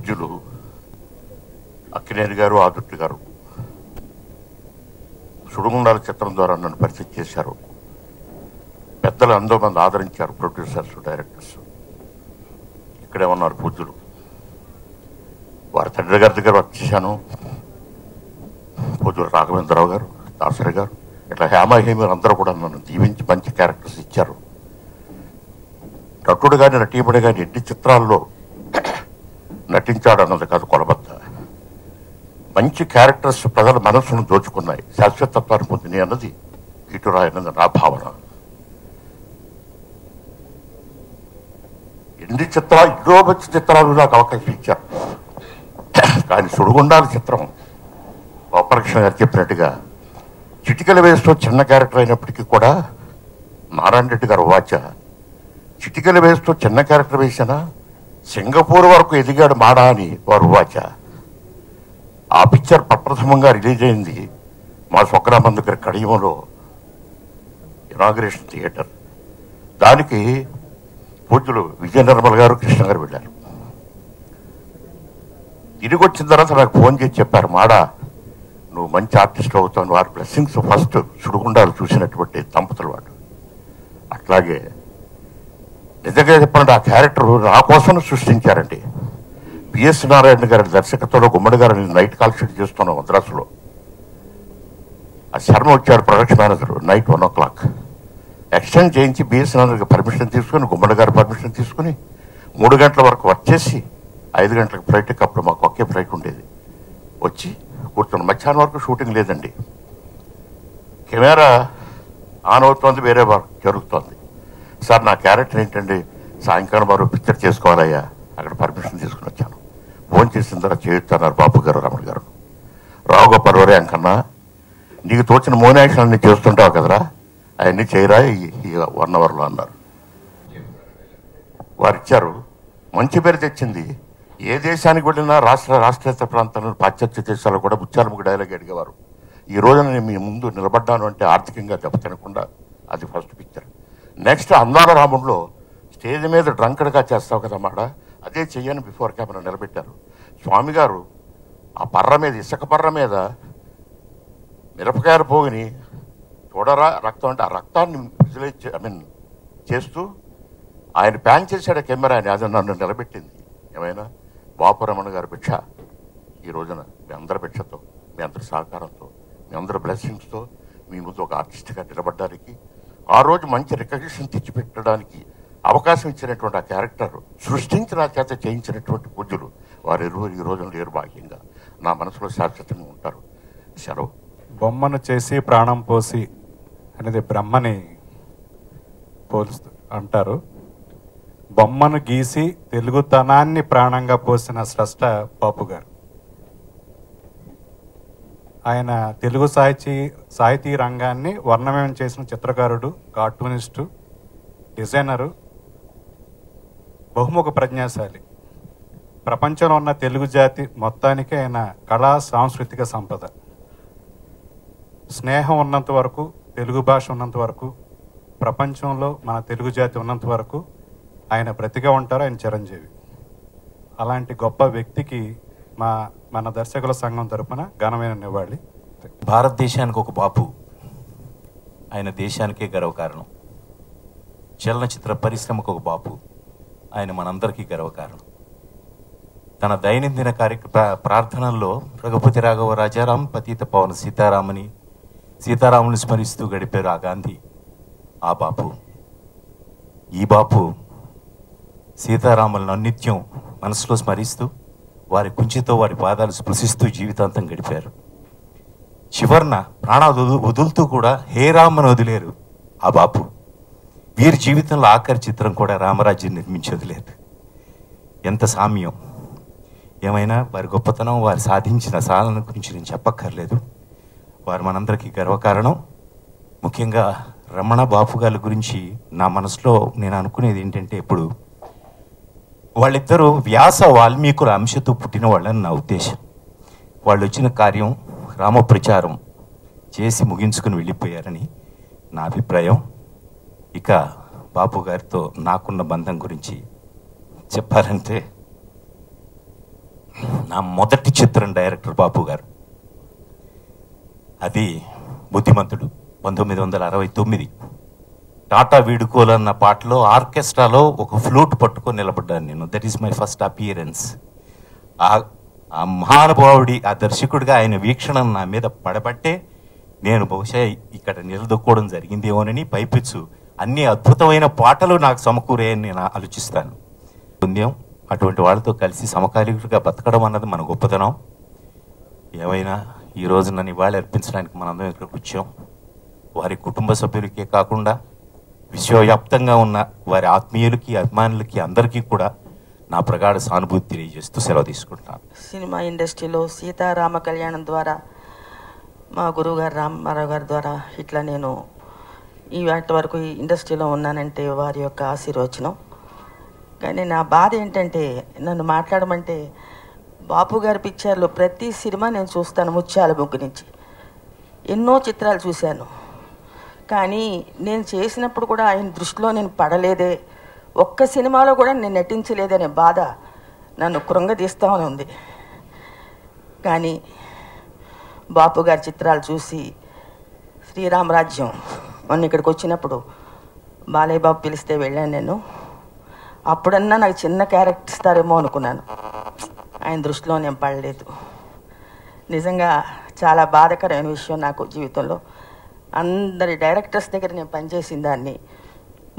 పూజ్యులు అక్కినేని గారు, ఆదుర్తి గారు సుడుగుండాల చిత్రం ద్వారా నన్ను పరిచయం చేశారు. పెద్దలు 100 మంది ఆదరించారు, ప్రొడ్యూసర్స్, డైరెక్టర్స్. ఇక్కడే ఉన్నారు పూజ్యులు. వారి తండ్రి గారి దగ్గర వర్క్ చేశాను. పూజ్యులు రాఘవేంద్రరావు గారు, దాసరి గారు, ఇట్లా హేమహేమి అందరూ కూడా నన్ను దీవించి మంచి క్యారెక్టర్స్ ఇచ్చారు. నటుడు కానీ నటీయుడు కానీ ఎన్ని చిత్రాల్లో నటించాడు అన్నది కాదు కొలబద్ద. మంచి క్యారెక్టర్స్ ప్రజల మనస్సును దోచుకున్నాయి, శాశ్వతత్వాన్ని పొందినాయి అన్నది ఇటురాయి అన్నది నా భావన. ఎన్ని చిత్రాలు, ఎన్నో మంచి చిత్రాలు నాకు అవకాశం ఇచ్చారు. కానీ సుడిగుండాల చిత్రం గోపాలకృష్ణ గారు చెప్పినట్టుగా చిటికలు వేస్తూ చిన్న క్యారెక్టర్ అయినప్పటికీ కూడా నారాయణ రెడ్డి గారు వాచ చిటికలు వేస్తూ చిన్న క్యారెక్టర్ వేసిన సింగపూర్ వరకు ఎదిగాడు మాడా అని వారు వాచ. ఆ పిక్చర్ ప్రప్రథమంగా రిలీజ్ అయింది మా స్వగ్రామం దగ్గర కడియంలో ఇనాగ్రేషన్ థియేటర్. దానికి పూజ్యులు విజయ నిర్మల్ గారు, కృష్ణ గారు వెళ్ళారు. తిరిగి వచ్చిన తర్వాత నాకు ఫోన్ చేసి చెప్పారు, మాడా నువ్వు మంచి ఆర్టిస్ట్ అవుతావు. వారి బ్లెస్సింగ్స్ ఫస్ట్ సుడిగుండాలు చూసినటువంటి దంపతులు వాడు. అట్లాగే నిజంగా చెప్పండి, ఆ క్యారెక్టర్ నా కోసం సృష్టించారండి. పిఎస్ నారాయణ గారి దర్శకత్వంలో గుమ్మడి గారు నైట్ కాల్ షీట్ చేస్తున్నాం మద్రాసులో. ఆ శర్మ వచ్చాడు production manager. Night 1 o'clock extend చేయించి బిఎస్ నారాయణ పర్మిషన్ తీసుకుని, గుమ్మడి గారి పర్మిషన్ తీసుకుని 3 గంటల వరకు వర్క్ చేసి 5 గంటలకు ఫ్లైట్కి, అప్పుడు మాకు ఒకే ఫ్లైట్ ఉండేది, వచ్చి కూర్చున్నాం. మధ్యాహ్నం వరకు షూటింగ్ లేదండి. కెమెరా ఆన్ అవుతోంది, వేరే వర్క్ జరుగుతోంది. సార్ నా క్యారెక్టర్ ఏంటండి, సాయంకాలం వారు పిక్చర్ చేసుకోవాలయ్యా, అక్కడ పర్మిషన్ తీసుకుని వచ్చాను. ఫోన్ చేసిన తర్వాత చేస్తున్నారు బాబు గారు, రమణ గారు, రావు గోపాల్ వరే అంకన్నా నీకు తోచిన మోన్ యాక్షన్ అన్ని చేస్తుంటావు కదరా, అవన్నీ చేయరా ఈ 1 hourలో అన్నారు. వారు ఇచ్చారు, మంచి పేరు తెచ్చింది. ఏ దేశానికి వెళ్ళినా రాష్ట్రేతర ప్రాంతాల్లో, పాశ్చాత్య దేశాల్లో కూడా ముత్యాలముఖి డైలాగ్ అడిగేవారు. ఈ రోజున నేను మీ ముందు నిలబడ్డాను అంటే ఆర్థికంగా దెబ్బతినకుండా. అది ఫస్ట్ పిక్చర్. నెక్స్ట్ అందాల రాముడిలో స్టేజ్ మీద డ్రంకడ్గా చేస్తావు కదా మాట, అదే చెయ్యని బిఫోర్ కెమెరా నిలబెట్టారు. స్వామి గారు ఆ పర్ర మీద, ఇసుక పర్ర మీద మిరపకాయల పోగుని చూడరా రక్తం అంటే ఆ రక్తాన్ని విజువలైజ్ చేస్తూ ఆయన ప్యాన్ చేశాడు కెమెరా అని. అది నన్ను నిలబెట్టింది. ఏమైనా బాపురమణ గారి భిక్ష ఈ రోజున మీ అందరి భిక్షతో, మీ అందరి సహకారంతో, మీ అందరి బ్లెస్సింగ్స్తో మీ ముందు ఒక ఆర్టిస్ట్గా నిలబడ్డానికి, ఆ రోజు మంచి రికగ్నిషన్ తెచ్చిపెట్టడానికి అవకాశం ఇచ్చినటువంటి ఆ క్యారెక్టర్ సృష్టించిన చేత చేయించినటువంటి పూజ్యులు వారు ఈ రోజున లేరు. భాగ్యంగా నా మనసులో శాశ్వతంగా ఉంటారు. సెలవు. బొమ్మను చేసి ప్రాణం పోసి అనేది బ్రహ్మని పోలుస్తూ అంటారు. బొమ్మను గీసి తెలుగుతనాన్ని ప్రాణంగా పోసిన స్రష్ట బాపు గారు. ఆయన తెలుగు సాహితీ రంగాన్ని వర్ణమయం చేసిన చిత్రకారుడు, కార్టూనిస్టు, డిజైనరు, బహుముఖ ప్రజ్ఞాశాలి. ప్రపంచంలో ఉన్న తెలుగు జాతి మొత్తానికి ఆయన కళా సాంస్కృతిక సంపద. స్నేహం ఉన్నంత వరకు, తెలుగు భాష ఉన్నంత వరకు, ప్రపంచంలో మన తెలుగు జాతి ఉన్నంత వరకు ఆయన బ్రతిగా ఉంటారు. ఆయన చిరంజీవి. అలాంటి గొప్ప వ్యక్తికి మన దర్శకుల సంఘం తరపున ఘనమైన నివాళి. భారతదేశానికి ఒక బాపు, ఆయన దేశానికే గర్వకారణం. చలనచిత్ర పరిశ్రమకు ఒక బాపు, ఆయన మనందరికీ గర్వకారణం. తన దైనందిన ప్రార్థనల్లో రఘుపతి రాఘవ రాజారాం, పతిత పవన సీతారాముని స్మరిస్తూ గడిపారు ఆ గాంధీ. ఆ బాపు, ఈ బాపు సీతారాములను అనిత్యం మనసులో స్మరిస్తూ, వారి కుంచితో వారి పాదాలు స్పృశిస్తూ జీవితాంతం గడిపారు. చివరన ప్రాణాలు వదులుతూ కూడా హే రామని వదిలేరు ఆ బాపు. వీరి జీవితంలో ఆఖరి చిత్రం కూడా రామరాజ్యం నిర్మించి వదిలేదు. ఎంత సామ్యం! ఏమైనా వారి గొప్పతనం, వారు సాధించిన సాధన గురించి నేను చెప్పక్కర్లేదు. వారు మనందరికీ గర్వకారణం. ముఖ్యంగా రమణ బాపు గారి గురించి నా మనసులో నేను అనుకునేది ఏంటంటే, ఎప్పుడు వాళ్ళిద్దరూ వ్యాస వాల్మీకుల అంశతో పుట్టిన వాళ్ళని నా ఉద్దేశం. వాళ్ళు వచ్చిన కార్యం రామప్రచారం చేసి ముగించుకుని వెళ్ళిపోయారని నా అభిప్రాయం. ఇక బాపు గారితో నాకున్న బంధం గురించి చెప్పాలంటే, నా మొదటి చిత్రం డైరెక్టర్ బాపు గారు. అది బుద్ధిమంతుడు 1969. టాటా వీడుకోలన్న పాటలో ఆర్కెస్ట్రాలో ఒక ఫ్లూట్ పట్టుకొని నిలబడ్డాను నేను. That is my first appearance. ఆ మహానుభావుడి, ఆ దర్శకుడిగా ఆయన వీక్షణ నా మీద పడబట్టే నేను బహుశా ఇక్కడ నిలదొక్కోవడం జరిగిందేమోనని, పైపిచ్చు అన్ని అద్భుతమైన పాటలు నాకు సమకూరాయని నేను ఆలోచిస్తాను. పుణ్యం అటువంటి వాళ్ళతో కలిసి సమకాలీకుడిగా బతకడం అన్నది మన గొప్పతనం. ఏమైనా ఈ రోజు నన్ను ఇవాళ అర్పించడానికి మనందరం ఇక్కడికి వచ్చాం. వారి కుటుంబ సభ్యులకే కాకుండా విశ్వవ్యాప్తంగా ఉన్న వారి ఆత్మీయులకి, అభిమానులకి అందరికీ కూడా నా ప్రగాఢ సానుభూతి తెలియజేస్తూ సెలవు తీసుకుంటున్నాను. సినిమా ఇండస్ట్రీలో సీతారామ కళ్యాణం ద్వారా మా గురువు గారు రామారావు గారి ద్వారా ఇట్లా నేను ఈ వాటి వరకు ఈ ఇండస్ట్రీలో ఉన్నానంటే వారి యొక్క ఆశీర్వచనం. కానీ నా బాధ ఏంటంటే, నన్ను మాట్లాడమంటే బాపు గారి పిక్చర్లు ప్రతి సినిమా నేను చూస్తాను. ముత్యాల ముగ్గు నుంచి ఎన్నో చిత్రాలు చూశాను. కానీ నేను చేసినప్పుడు కూడా ఆయన దృష్టిలో నేను పడలేదే, ఒక్క సినిమాలో కూడా నేను నటించలేదనే బాధ నన్ను కృంగదీస్తూనే ఉంది. కానీ బాపు గారి చిత్రాలు చూసి శ్రీరామరాజ్యం మొన్న ఇక్కడికి వచ్చినప్పుడు బాలయ్య బాబు పిలిస్తే వెళ్ళాను నేను. అప్పుడన్నా నాకు చిన్న క్యారెక్టర్ ఇస్తారేమో అనుకున్నాను. ఆయన దృష్టిలో నేను పడలేదు. నిజంగా చాలా బాధాకరమైన విషయం నాకు జీవితంలో. అందరి డైరెక్టర్స్ దగ్గర నేను పనిచేసిన దాన్ని.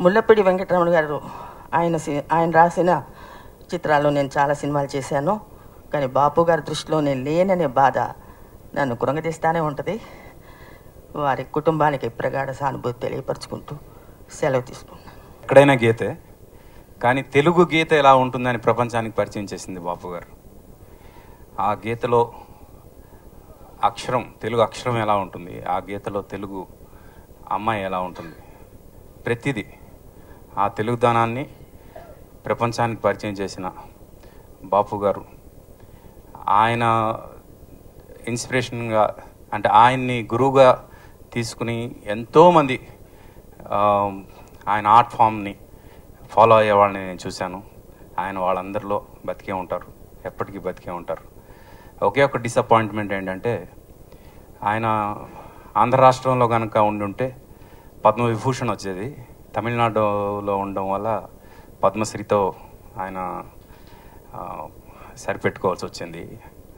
ముల్లపూడి వెంకటరమణ గారు ఆయన రాసిన చిత్రాల్లో నేను చాలా సినిమాలు చేశాను. కానీ బాపు గారి దృష్టిలో నేను లేననే బాధ నన్ను కృంగదీస్తానే ఉంటుంది. వారి కుటుంబానికి ప్రగాఢ సానుభూతి తెలియపరుచుకుంటూ సెలవు తీసుకున్నాను. ఎక్కడైనా గీతే, కానీ తెలుగు గీత ఎలా ఉంటుందని ప్రపంచానికి పరిచయం చేసింది బాపు గారు. ఆ గీతలో అక్షరం, తెలుగు అక్షరం ఎలా ఉంటుంది, ఆ గీతలో తెలుగు అమ్మాయి ఎలా ఉంటుంది, ప్రతిదీ ఆ తెలుగుదనాన్ని ప్రపంచానికి పరిచయం చేసిన బాపు గారు. ఆయన ఇన్స్పిరేషన్గా, అంటే ఆయన్ని గురువుగా తీసుకుని ఎంతోమంది ఆయన ఆర్ట్ ఫామ్ని ఫాలో అయ్యే వాళ్ళని నేను చూశాను. ఆయన వాళ్ళందరిలో బతికే ఉంటారు, ఎప్పటికీ బతికే ఉంటారు. ఒకే ఒక డిసప్పాయింట్మెంట్ ఏంటంటే, ఆయన ఆంధ్ర రాష్ట్రంలో కనుక ఉండుంటే పద్మవిభూషణ్ వచ్చేది. తమిళనాడులో ఉండడం వల్ల పద్మశ్రీతో ఆయన సరిపెట్టుకోవాల్సి వచ్చింది.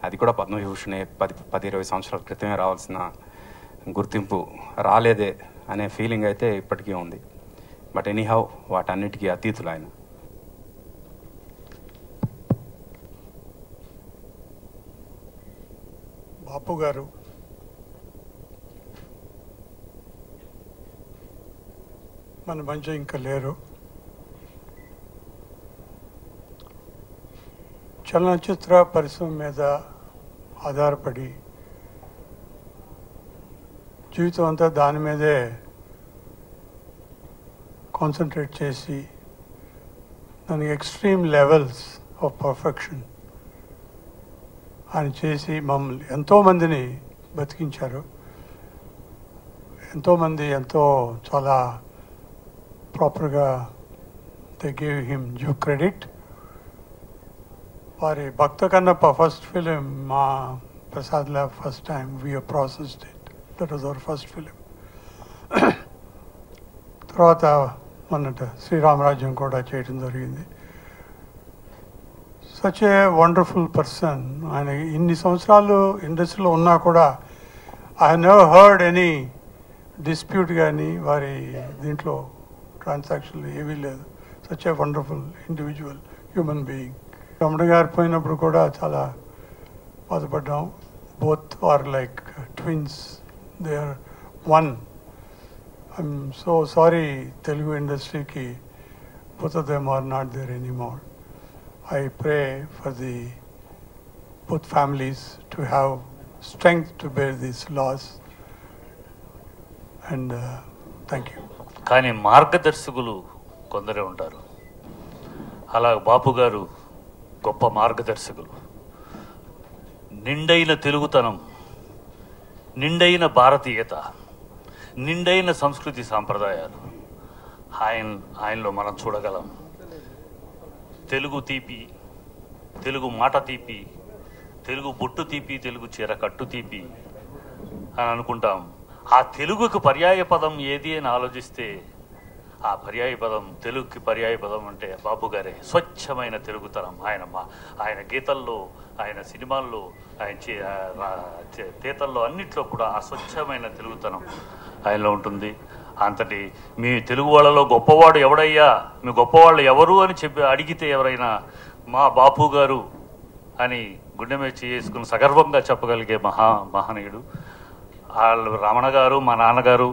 అది కూడా పద్మవిభూషణే 10-20 సంవత్సరాల క్రితమే రావాల్సిన గుర్తింపు రాలేదే అనే ఫీలింగ్ అయితే ఇప్పటికీ ఉంది. బట్ ఎనీహౌ వాటన్నిటికీ అతీతులు ఆయన. బాపు గారు మన మధ్య ఇంకా లేరు. చలనచిత్ర పరిశ్రమ మీద ఆధారపడి జీవితం అంతా దాని మీదే కాన్సన్ట్రేట్ చేసి దానికి ఎక్స్ట్రీమ్ లెవెల్స్ ఆఫ్ పర్ఫెక్షన్ ఆయన చేసి మమ్మల్ని ఎంతోమందిని బతికించారు. ఎంతోమంది చాలా ప్రాపర్గా they give him due credit. వారి భక్త కన్నప్ప ఫస్ట్ ఫిలిం మా Prasad lab first time we processed it. That was our first film. తర్వాత మొన్నట శ్రీరామరాజ్యం కూడా చేయడం జరిగింది. Such a wonderful person. ఆయన ఇన్ని సంవత్సరాలు ఇండస్ట్రీలో ఉన్నా కూడా I never heard any dispute కానీ వారి దీంట్లో ట్రాన్సాక్షన్లు ఏవీ లేదు. Such a wonderful individual human being. Ramana garu పోయినప్పుడు కూడా చాలా బాధపడ్డాం. Both are like twins, they are one. I'm so sorry Telugu ఇండస్ట్రీకి both of them are not there anymore. I pray for both families to have strength to bear this loss, and thank you. కానీ మార్గదర్శకులు కొందరే ఉంటారు. అలా బాపు గారు గొప్ప మార్గదర్శకులు. నిండైన తెలుగుతనం, నిండైన భారతీయత, నిండైన సంస్కృతి సాంప్రదాయాలు ఆయనలో మనం చూడగలం. తెలుగు తీపి, తెలుగు మాట తీపి, తెలుగు బొట్టు తీపి, తెలుగు చీర కట్టు తీపి అని అనుకుంటాం. ఆ తెలుగుకు పర్యాయ పదం ఏది అని ఆలోచిస్తే ఆ పర్యాయ పదం, తెలుగుకి పర్యాయ పదం అంటే బాపు గారే. స్వచ్ఛమైన తెలుగుతనం. ఆయన గీతల్లో, ఆయన సినిమాల్లో, ఆయన తీతల్లో అన్నిట్లో కూడా ఆ స్వచ్ఛమైన తెలుగుతనం ఆయనలో ఉంటుంది. అంతటి మీ తెలుగు వాళ్ళలో గొప్పవాడు ఎవడయ్యా, మీ గొప్పవాళ్ళు ఎవరు అని చెప్పి అడిగితే ఎవరైనా మా బాపు గారు అని గుండె మీద చేసుకుని సగర్వంగా చెప్పగలిగే మహనీయుడు. వాళ్ళు రమణ గారు, మా నాన్నగారు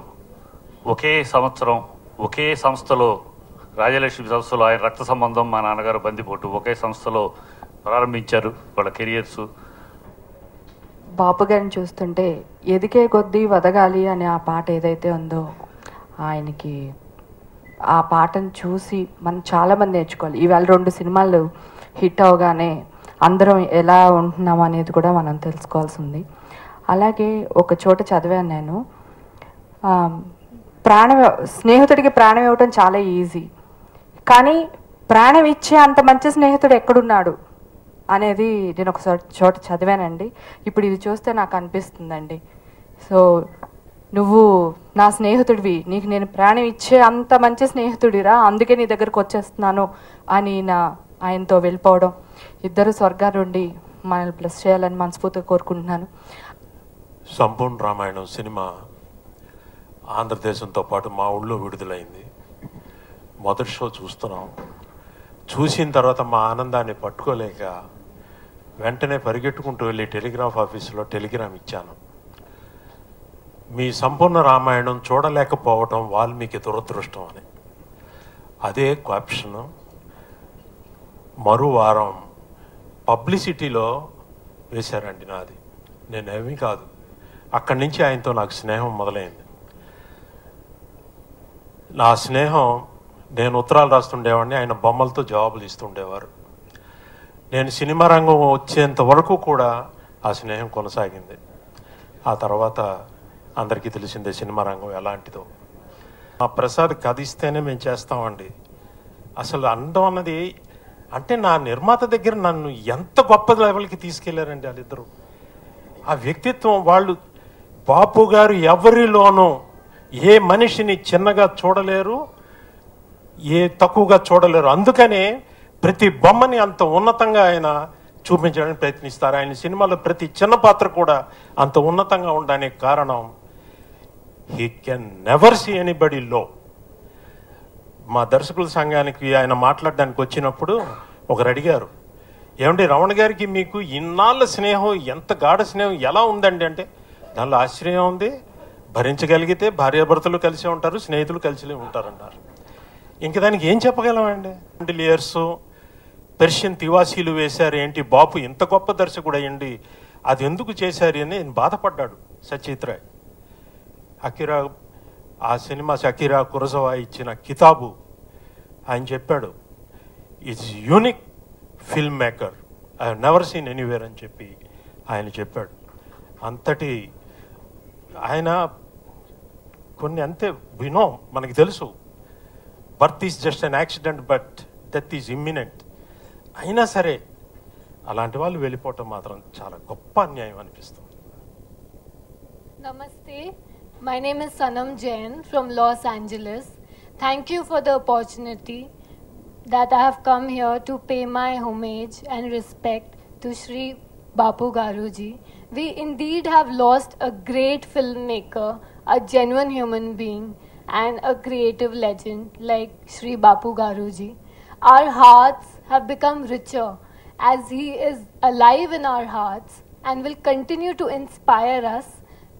ఒకే సంవత్సరం ఒకే సంస్థలో, రాజలక్ష్మి సంస్థలో, ఆయన రక్త సంబంధం, మా నాన్నగారు బందిపోటు, ఒకే సంస్థలో ప్రారంభించారు వాళ్ళ కెరియర్స్. బాపు గారిని చూస్తుంటే ఎదిగే కొద్దీ వదగాలి అనే ఆ పాట ఏదైతే ఉందో, ఆయనకి ఆ పాటను చూసి మనం చాలామంది నేర్చుకోవాలి. ఈవేళ 2 సినిమాలు హిట్ అవగానే అందరం ఎలా ఉంటున్నాం అనేది కూడా మనం తెలుసుకోవాల్సి ఉంది. అలాగే ఒక చోట చదివాను నేను, స్నేహితుడికి ప్రాణం ఇవ్వటం చాలా ఈజీ, కానీ ప్రాణం ఇచ్చే అంత మంచి స్నేహితుడు ఎక్కడున్నాడు అనేది నేను ఒక చోట చదివానండి. ఇప్పుడు ఇది చూస్తే నాకు అనిపిస్తుందండి, సో నువ్వు నా స్నేహితుడివి, నీకు నేను ప్రాణం ఇచ్చే అంత మంచి స్నేహితుడిరా, అందుకే నీ దగ్గరకు వచ్చేస్తున్నాను అని ఆయనతో వెళ్ళిపోవడం. ఇద్దరు స్వర్గాల నుండి మనల్ని ప్లస్ చేయాలని మనస్ఫూర్తిగా కోరుకుంటున్నాను. సంపూర్ణ రామాయణం సినిమా ఆంధ్రదేశంతో పాటు మా ఊళ్ళో విడుదలైంది. మొదటి షో చూస్తున్నాం. చూసిన తర్వాత మా ఆనందాన్ని పట్టుకోలేక వెంటనే పరిగెట్టుకుంటూ వెళ్ళి టెలిగ్రాఫ్ ఆఫీసులో టెలిగ్రామ్ ఇచ్చాను. మీ సంపూర్ణ రామాయణం చూడలేకపోవటం వాల్మీకి దురదృష్టం అని. అదే క్యాప్షన్ మరో వారం పబ్లిసిటీలో వేశారండి. నాది, నేనేమీ కాదు. అక్కడి నుంచి ఆయనతో నాకు స్నేహం మొదలైంది. నా స్నేహం, నేను ఉత్తరాలు రాస్తుండేవాడిని, ఆయన బొమ్మలతో జవాబులు ఇస్తుండేవారు. నేను సినిమా రంగం వచ్చేంత వరకు కూడా ఆ స్నేహం కొనసాగింది. ఆ తర్వాత అందరికీ తెలిసిందే సినిమా రంగం ఎలాంటిదో. మా ప్రసాద్ కథ ఇస్తేనే మేము చేస్తామండి. అసలు అందం అన్నది అంటే నా నిర్మాత దగ్గర నన్ను ఎంత గొప్ప లెవెల్కి తీసుకెళ్లారండి వాళ్ళిద్దరూ. ఆ వ్యక్తిత్వం, వాళ్ళు బాపు గారు ఎవరిలోనూ ఏ మనిషిని చిన్నగా చూడలేరు, ఏ తక్కువగా చూడలేరు. అందుకనే ప్రతి బొమ్మని అంత ఉన్నతంగా ఆయన చూపించడానికి ప్రయత్నిస్తారు. ఆయన సినిమాలో ప్రతి చిన్న పాత్ర కూడా అంత ఉన్నతంగా ఉండడానికి కారణం he can never see anybody లో. మా దర్శకుల సంఘానికి ఆయన మాట్లాడడానికి వచ్చినప్పుడు ఒకరు అడిగారు, ఏమంటే రమణ గారికి మీకు ఇన్నాళ్ళ స్నేహం, ఎంత గాఢ స్నేహం ఎలా ఉందండి అంటే, దానిలో ఆశ్చర్యం ఉంది, భరించగలిగితే భార్యాభర్తలు కలిసే ఉంటారు, స్నేహితులు కలిసి ఉంటారన్నారు. ఇంక దానికి ఏం చెప్పగలమండి? 20 ఇయర్స్ పెర్షియన్ తివాసీలు వేశారు ఏంటి, బాపు ఇంత గొప్ప దర్శకుడు అయ్యండి, అది ఎందుకు చేశారు అని బాధపడ్డాడు సచిత్ రాయ్. అకిరా, ఆ సినిమా అకిరా కురసవా ఇచ్చిన కితాబు ఆయన చెప్పాడు, it's unique film maker, I have never seen anywhere అని చెప్పి ఆయన చెప్పాడు. అంతటి ఆయన కొన్ని అంతే వినో, మనకి తెలుసు birth is just an accident but death is imminent. అయినా సరే అలాంటి వాళ్ళు వెళ్ళిపోవటం మాత్రం చాలా గొప్ప అన్యాయం అనిపిస్తుంది. Namaste. My name is Sanam Jain from Los Angeles. Thank you for the opportunity that I have come here to pay my homage and respect to Shri Bapu Garuji. We indeed have lost a great filmmaker, a genuine human being and a creative legend like Shri Bapu Garuji. Our hearts have become richer as he is alive in our hearts and will continue to inspire us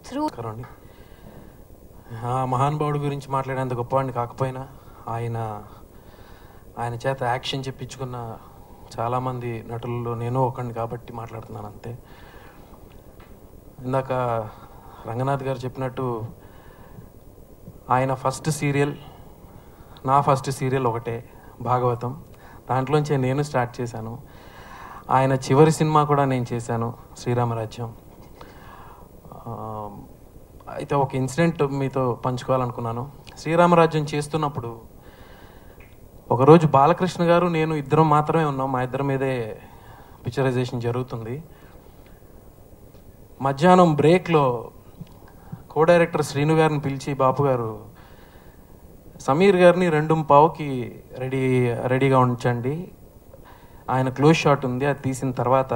through. మహానుభావుడి గురించి మాట్లాడేంత గొప్పవాడిని కాకపోయినా ఆయన చేత action చెప్పించుకున్న చాలామంది నటులలో నేను ఒకడిని కాబట్టి మాట్లాడుతున్నాను అంతే. ఇందాక రంగనాథ్ గారు చెప్పినట్టు ఆయన ఫస్ట్ సీరియల్, నా ఫస్ట్ సీరియల్ ఒకటే, భాగవతం. దాంట్లోంచే నేను స్టార్ట్ చేశాను. ఆయన చివరి సినిమా కూడా నేను చేశాను, శ్రీరామరాజ్యం. అయితే ఒక ఇన్సిడెంట్ మీతో పంచుకోవాలనుకున్నాను. శ్రీరామరాజ్యం చేస్తున్నప్పుడు ఒకరోజు బాలకృష్ణ గారు నేను ఇద్దరం మాత్రమే ఉన్నాం. మా ఇద్దరి మీదే పిక్చరైజేషన్ జరుగుతుంది. మధ్యాహ్నం బ్రేక్లో కో డైరెక్టర్ శ్రీను గారిని పిలిచి, బాపు గారు సమీర్ గారిని 2:15కి రెడీగా ఉంచండి, ఆయన క్లోజ్ షాట్ ఉంది, అది తీసిన తర్వాత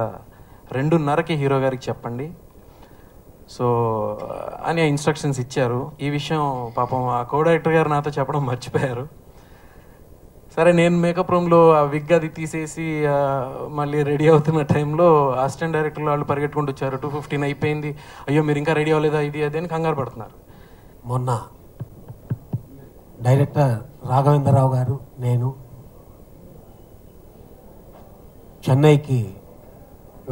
2:30కి హీరో గారికి చెప్పండి సో అని ఇన్స్ట్రక్షన్స్ ఇచ్చారు. ఈ విషయం పాపం ఆ కో డైరెక్టర్ గారు నాతో చెప్పడం మర్చిపోయారు. సరే, నేను మేకప్ రూమ్లో ఆ విగ్ అది తీసేసి మళ్ళీ రెడీ అవుతున్న టైంలో అసిస్టెంట్ డైరెక్టర్లు వాళ్ళు పరిగెట్టుకుంటూ వచ్చారు. 2:15 అయిపోయింది, అయ్యో మీరు ఇంకా రెడీ అవ్వలేదా, ఇది అది అని కంగారు పడుతున్నారు. మొన్న డైరెక్టర్ రాఘవేంద్రరావు గారు నేను చెన్నైకి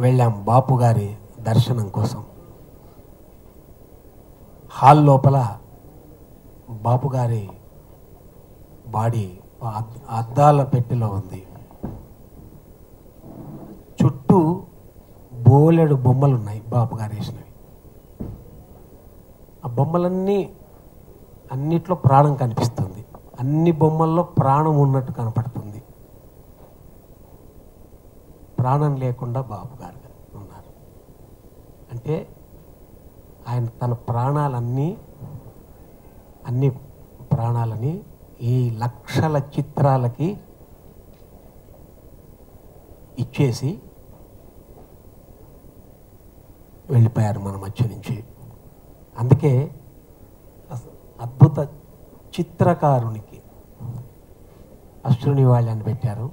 వెళ్ళాం బాపు గారి దర్శనం కోసం. హాల్ లోపల బాపు గారి బాడీ అద్దాల పెట్టెలో ఉంది. చుట్టూ బోలెడు బొమ్మలు ఉన్నాయి బాపు గారు వేసినవి. ఆ బొమ్మలన్నీ అన్నిట్లో ప్రాణం కనిపిస్తుంది, అన్ని బొమ్మల్లో ప్రాణం ఉన్నట్టు కనపడుతుంది. ప్రాణం లేకుండా బాపు గారు ఉన్నారు అంటే ఆయన తన అన్ని ప్రాణాలని ఈ లక్షల చిత్రాలకి ఇచ్చేసి వెళ్ళిపోయారు మన మధ్య నుంచి. అందుకే అద్భుత చిత్రకారునికి అశ్రుని వాళ్ళని పెట్టారు.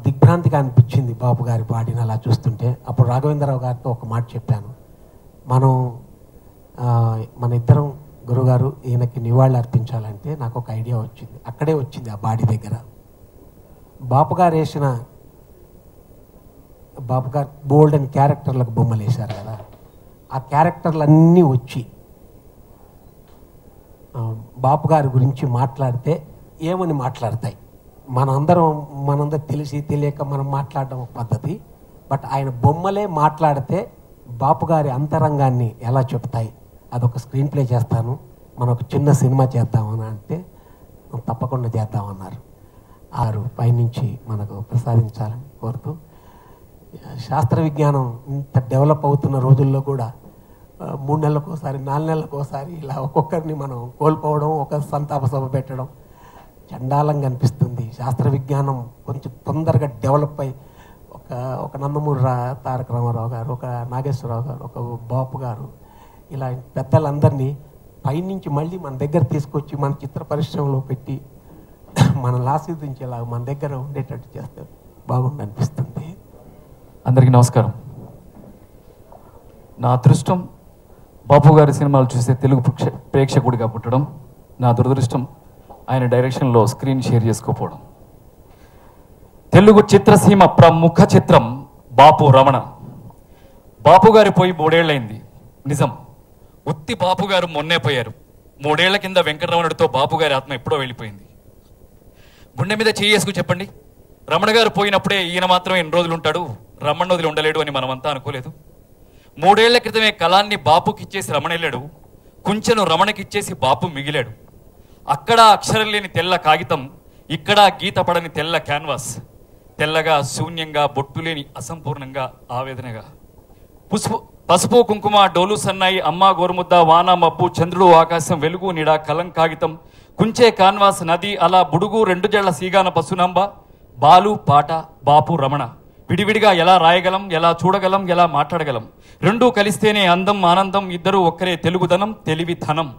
దిగ్భ్రాంతిగా అనిపించింది బాపు గారి బాడీని అలా చూస్తుంటే. అప్పుడు రాఘవేంద్రరావు గారితో ఒక మాట చెప్పాను, మన ఇద్దరం గురుగారు ఈయనకి నివాళులు అర్పించాలంటే నాకు ఒక ఐడియా వచ్చింది. అక్కడే వచ్చింది ఆ బాడీ దగ్గర. బాపు గారు బోల్డ్ అని క్యారెక్టర్లకు బొమ్మలు వేశారు కదా, ఆ క్యారెక్టర్లన్నీ వచ్చి బాపు గారి గురించి మాట్లాడితే ఏమని మాట్లాడతాయి. మనందరం తెలిసి తెలియక మనం మాట్లాడడం ఒక పద్ధతి, బట్ ఆయన బొమ్మలే మాట్లాడితే బాపు గారి అంతరంగాన్ని ఎలా చెప్తాయి. అదొక స్క్రీన్ ప్లే చేస్తాను, మనం ఒక చిన్న సినిమా చేద్దామని అంటే తప్పకుండా చేద్దామన్నారు. పైనుంచి మనకు ప్రసాదించాలని కోరుతూ, శాస్త్ర విజ్ఞానం ఇంత డెవలప్ అవుతున్న రోజుల్లో కూడా 3 నెలలకోసారి 4 నెలలకోసారి ఇలా ఒక్కొక్కరిని మనం కోల్పోవడం, ఒక సంతాప సభ పెట్టడం చండాలంగా అనిపిస్తుంది. శాస్త్ర విజ్ఞానం కొంచెం తొందరగా డెవలప్ అయ్యి ఒక నందమూరి తారక రామారావు గారు, ఒక నాగేశ్వరరావు గారు, ఒక బాపు గారు, ఇలా పెద్దలందరినీ పైనుంచి మళ్ళీ మన దగ్గర తీసుకొచ్చి మన చిత్ర పరిశ్రమలో పెట్టి మనల్ని ఆస్వాదించేలా మన దగ్గర ఉండేటట్టు చేస్తే బాగుండి అనిపిస్తుంది. అందరికీ నమస్కారం. నా అదృష్టం బాపు గారి సినిమాలు చూసే తెలుగు ప్రేక్షకుడిగా పుట్టడం, నా దురదృష్టం ఆయన డైరెక్షన్లో స్క్రీన్ షేర్ చేసుకోపోవడం. తెలుగు చిత్రసీమ ప్రముఖ చిత్రం బాపు రమణ. బాపు గారి పోయి 3 ఏళ్ళైంది, నిజం. ఉత్తి బాపు గారు మొన్నే పోయారు. 3 ఏళ్ల కింద వెంకటరమణుడితో బాపు గారి ఆత్మ ఎప్పుడో వెళ్ళిపోయింది. గుండె మీద చేసుకు చెప్పండి, రమణ గారు పోయినప్పుడే ఈయన మాత్రం ఎన్ని రోజులు ఉంటాడు, రమణ వదిలి ఉండలేడు అని మనమంతా అనుకోలేదు. 3 ఏళ్ల క్రితమే కళాన్ని బాపుకిచ్చేసి రమణ వెళ్ళాడు, కుంచెను రమణకిచ్చేసి బాపు మిగిలాడు. అక్కడ అక్షరం లేని తెల్ల కాగితం, ఇక్కడ గీత పడని తెల్ల క్యాన్వాస్. తెల్లగా, శూన్యంగా, బొట్టు లేని అసంపూర్ణంగా, ఆవేదనగా. పసుపు కుంకుమ, డోలు సన్నాయి, అమ్మ గోరుముద్ద, వాన మబ్బు, చంద్రుడు ఆకాశం, వెలుగు నీడ, కలం కాగితం, కుంచే కాన్వాస్, నది, అలా బుడుగు, 2 జళ్ల సీగాన పసునాంబ, బాలు పాట, బాపు రమణ. విడివిడిగా ఎలా రాయగలం, ఎలా చూడగలం, ఎలా మాట్లాడగలం? రెండూ కలిస్తేనే అందం, ఆనందం. ఇద్దరు ఒక్కరే తెలుగుదనం, తెలివిధనం.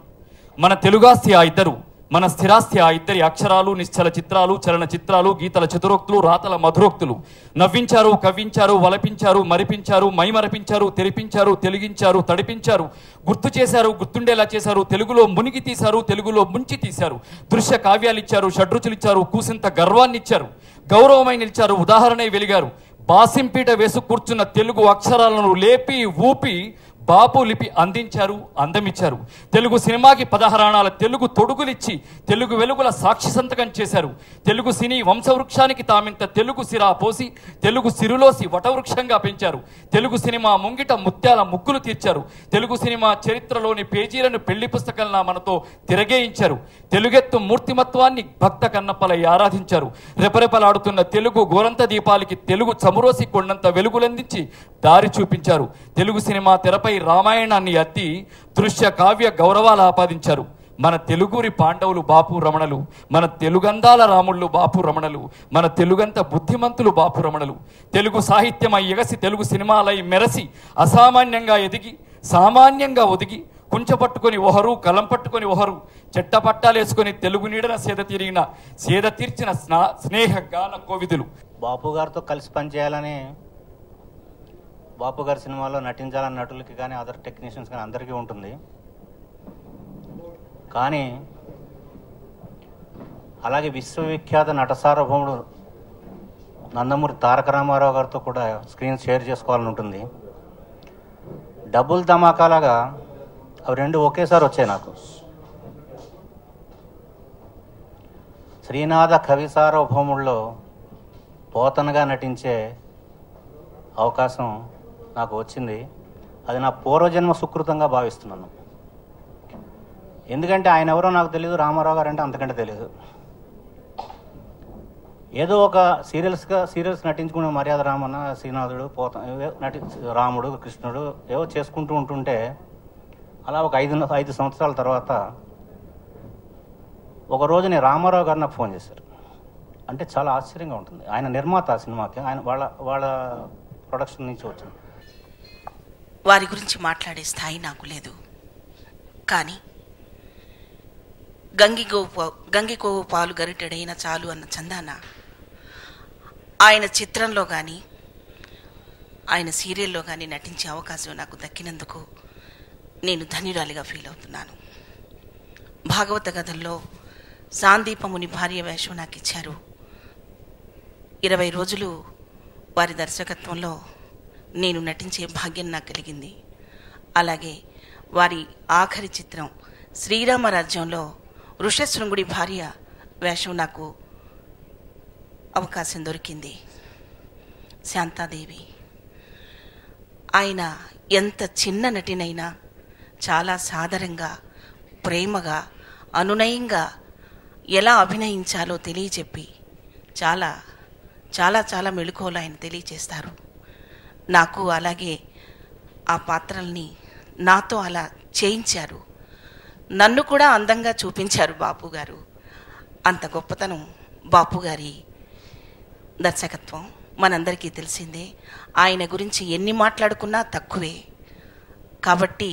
మన తెలుగాస్తి ఆ ఇద్దరు, మన స్థిరాస్తి ఆ ఇద్దరి. అక్షరాలు, నిశ్చల చిత్రాలు, చలన చిత్రాలు, గీతల చతురోక్తులు, రాతల మధురోక్తులు. నవ్వించారు, కవ్వించారు, వలపించారు, మరిపించారు, మైమరపించారు, తెరిపించారు, తెలిగించారు, తడిపించారు, గుర్తు చేశారు, గుర్తుండేలా చేశారు. తెలుగులో మునిగి తీశారు, తెలుగులో ముంచి తీశారు. దృశ్య కావ్యాలు ఇచ్చారు, షడ్రుచులు ఇచ్చారు, కూసింత గర్వాన్ని ఇచ్చారు, గౌరవమై నిలిచారు, ఉదాహరణై వెలిగారు. బాసింపీట వేసు కూర్చున్న తెలుగు అక్షరాలను లేపి ఊపి బాపు లిపి అందించారు, అందమిచ్చారు. తెలుగు సినిమాకి 16 తెలుగు తొడుగులిచ్చి తెలుగు వెలుగుల సాక్షి సంతకం చేశారు. తెలుగు సినీ వంశవృక్షానికి తామింత తెలుగు సిరా పోసి తెలుగు సిరులోసి వటవృక్షంగా పెంచారు. తెలుగు సినిమా ముంగిట ముత్యాల ముగ్గులు తీర్చారు. తెలుగు సినిమా చరిత్రలోని పేజీలను పెళ్లి పుస్తకంలా మనతో తిరగేయించారు. తెలుగెత్తు మూర్తిమత్వాన్ని భక్త కన్నప్పలై ఆరాధించారు. రెపరెపలాడుతున్న తెలుగు గోరంత దీపాలకి తెలుగు చమురోసి కొండంత వెలుగులందించి దారి చూపించారు. తెలుగు సినిమా తెరపై రామాయణాన్ని అద్ది దృశ్య కావ్య గౌరవాలు ఆపాదించారు. మన తెలుగురి పాండవులు బాపు రమణలు, మన తెలుగందాల రాముళ్ళు బాపు రమణలు, మన తెలుగంత బుద్ధిమంతులు బాపు రమణలు. తెలుగు సాహిత్యమై ఎగసి తెలుగు సినిమాలై మెరసి అసామాన్యంగా ఎదిగి సామాన్యంగా ఒదిగి కుంచపట్టుకొని ఒకరు, కలం పట్టుకొని ఒకరు, చెట్టపట్టాలేసుకొని తెలుగు నీడన సేద తీర్చిన స్నేహ గాన కోవిదులు. బాపు గారితో కలిసి పనిచేయాలని, బాపు గారి సినిమాలో నటించాలని నటులకి కానీ అదర్ టెక్నీషియన్స్ కానీ అందరికీ ఉంటుంది. కానీ అలాగే విశ్వవిఖ్యాత నట సార్వభౌముడు నందమూరి తారక రామారావు గారితో కూడా స్క్రీన్ షేర్ చేసుకోవాలని ఉంటుంది. డబుల్ ధమాకాలాగా అవి రెండు ఒకేసారి వచ్చాయి నాకు. శ్రీనాథ కవి సార్వభౌముల్లో పోతనగా నటించే అవకాశం నాకు వచ్చింది. అది నా పూర్వజన్మ సుకృతంగా భావిస్తున్నాను. ఎందుకంటే ఆయన ఎవరో నాకు తెలియదు, రామారావు గారు అంటే అంతకంటే తెలియదు. ఏదో ఒక సీరియల్స్ నటించుకునే మర్యాద రామన్న, శ్రీనాథుడు, రాముడు, కృష్ణుడు ఏవో చేసుకుంటూ ఉంటుంటే అలా ఒక 5 సంవత్సరాల తర్వాత ఒక రోజుని రామారావు గారు నాకు ఫోన్ చేశారు. అంటే చాలా ఆశ్చర్యంగా ఉంటుంది. ఆయన నిర్మాత ఆ సినిమాకి, ఆయన వాళ్ళ ప్రొడక్షన్ నుంచి వచ్చింది. వారి గురించి మాట్లాడే స్థాయి నాకు లేదు. కానీ గంగికోవు పాలు గరిటెడైన చాలు అన్న చందాన ఆయన చిత్రంలో కానీ ఆయన సీరియల్లో కానీ నటించే అవకాశం నాకు దక్కినందుకు నేను ధన్యురాలిగా ఫీల్ అవుతున్నాను. భాగవత కథల్లో సాందీపముని భార్య వేషం నాకు ఇచ్చారు. 20 రోజులు వారి దర్శకత్వంలో నేను నటించే భాగ్యం నాకు కలిగింది. అలాగే వారి ఆఖరి చిత్రం శ్రీరామరాజ్యంలో ఋషశృంగుడి భార్య వేషం నాకు అవకాశం దొరికింది. శాంతాదేవి. ఆయన ఎంత చిన్న నటినైనా చాలా సాదరంగా, ప్రేమగా, అనునయంగా ఎలా అభినయించాలో తెలియచెప్పి చాలా చాలా చాలా మెళుకువలు ఆయన తెలియచేస్తారు. నాకు అలాగే ఆ పాత్రల్ని నాతో అలా చేయించారు. నన్ను కూడా అందంగా చూపించారు బాపు గారు. అంత గొప్పతనం బాపు గారి దర్శకత్వం మనందరికీ తెలిసిందే. ఆయన గురించి ఎన్ని మాట్లాడుకున్నా తక్కువే. కాబట్టి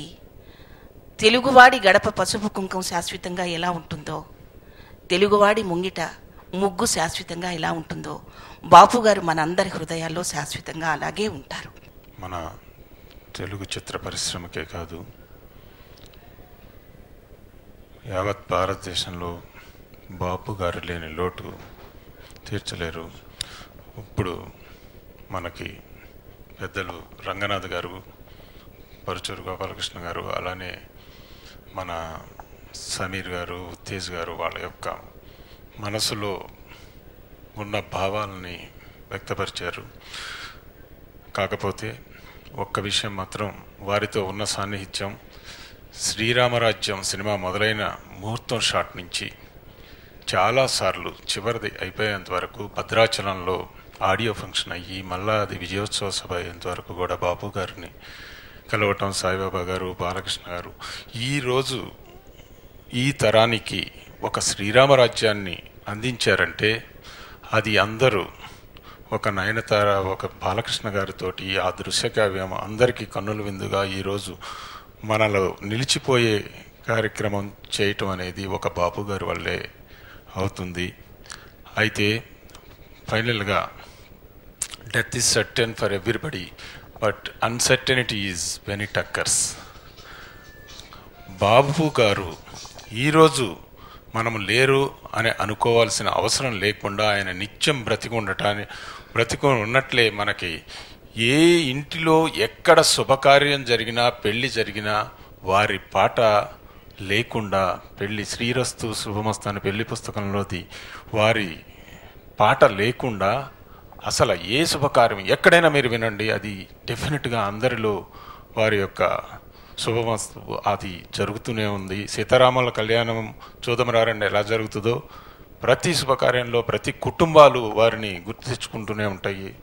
తెలుగువాడి గడప పసుపు కుంకం శాశ్వతంగా ఎలా ఉంటుందో, తెలుగువాడి ముంగిట ముగ్గు శాశ్వతంగా ఎలా ఉంటుందో, బాపు గారు మనందరి హృదయాల్లో శాశ్వతంగా అలాగే ఉంటారు. మన తెలుగు చిత్ర పరిశ్రమకే కాదు, యావత్ భారతదేశంలో బాపు గారు లేని లోటు తీర్చలేరు. ఇప్పుడు మనకి పెద్దలు రంగనాథ్ గారు, పరుచూరు గోపాలకృష్ణ గారు, అలానే మన సమీర్ గారు, తేజ్ గారు వాళ్ళ యొక్క మనసులో ఉన్న భావాలని వ్యక్తపరిచారు. కాకపోతే ఒక్క విషయం మాత్రం, వారితో ఉన్న సాన్నిహిత్యం శ్రీరామరాజ్యం సినిమా మొదలైన ముహూర్తం షాట్ నుంచి చాలాసార్లు చివరిది అయిపోయేంత వరకు భద్రాచలంలో ఆడియో ఫంక్షన్ అయ్యి మళ్ళా అది విజయోత్సవ సభ అయ్యేంత వరకు కూడా బాపు గారిని కలవటం, సాయిబాబా గారు, బాలకృష్ణ గారు ఈరోజు ఈ తరానికి ఒక శ్రీరామరాజ్యాన్ని అందించారంటే అది అందరూ ఒక నయనతార, ఒక బాలకృష్ణ గారితోటి ఆ దృశ్యకావ్యం అందరికీ కన్నుల విందుగా ఈరోజు మనలో నిలిచిపోయే కార్యక్రమం చేయటం అనేది ఒక బాపు గారి వల్లే అవుతుంది. అయితే ఫైనల్గా death is certain for everybody, but uncertainty is when it occurs. Bapu garu ఈరోజు మనము లేరు అని అనుకోవాల్సిన అవసరం లేకుండా ఆయన నిత్యం బ్రతికి ఉన్నట్లే మనకి ఏ ఇంటిలో ఎక్కడ శుభకార్యం జరిగినా పెళ్లి జరిగినా వారి పాట లేకుండా, పెళ్లి శ్రీరస్తు శుభమస్తు అని పెళ్లి పుస్తకంలోది వారి పాట లేకుండా అసలు ఏ శుభకార్యం ఎక్కడైనా మీరు వినండి, అది డెఫినెట్గా అందరిలో వారి యొక్క శుభమస్తు అది జరుగుతూనే ఉంది. సీతారాముల కళ్యాణం చూదమరారండి ఎలా జరుగుతుందో ప్రతి శుభకార్యంలో ప్రతి కుటుంబాలు వారిని గుర్తు తెచ్చుకుంటూనే ఉంటాయి.